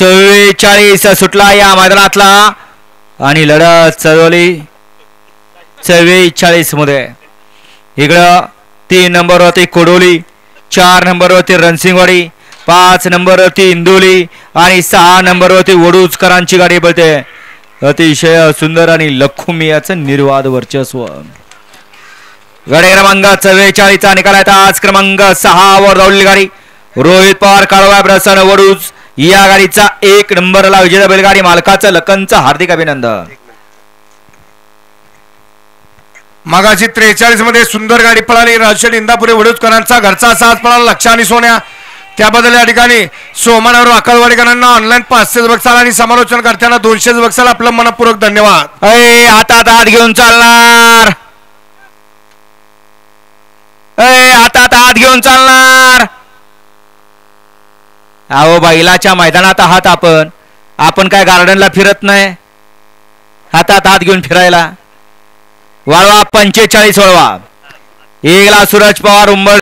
44 सुटला या मैदानातला आणि लढत चालवली 44 मध्ये. इकडं 3 नंबरवरती कोडोली, 4 नंबरवरती रणसिंगवाडी, 5 नंबरवरती इंदोली आणि 6 नंबरवरती वडूजकरांची गाडी पळते. अतिशय सुंदर आणि लखुमियाचं निर्वाद वर्चस्व. गाडी क्रमांक 44 चा निकाल आहे. आज क्रमांक 6 वर धावलेली गाडी रोहित पवार काळवा प्रसन्न वडूज या गाडीचा 1 नंबरला विजेता बैलगाडी मालकाचं लखनचं हार्दिक अभिनंदन. मागाची 43 मध्ये सुंदर गाडी पळाली. राजशेठ इंदापुरे वडूजकरांचा घरचा साथ पळाला. लक्ष आणि सोन्या त्याबद्दल या ठिकाणी सोमनावर अक्कलवाडीकरांना ऑनलाईन 500 बक्षाला आणि समालोचन करताना 200 बक्षाला आपलं मनपूर्वक धन्यवाद. हातात हात घेऊन चालणार, हातात हात घेऊन चालणार. अहो बैलाच्या मैदानात आहात आपण काय गार्डनला फिरत नाही. हातात हात घेऊन फिरायला. वळवा 45 वळवा. एकला सूरज पवार उंबर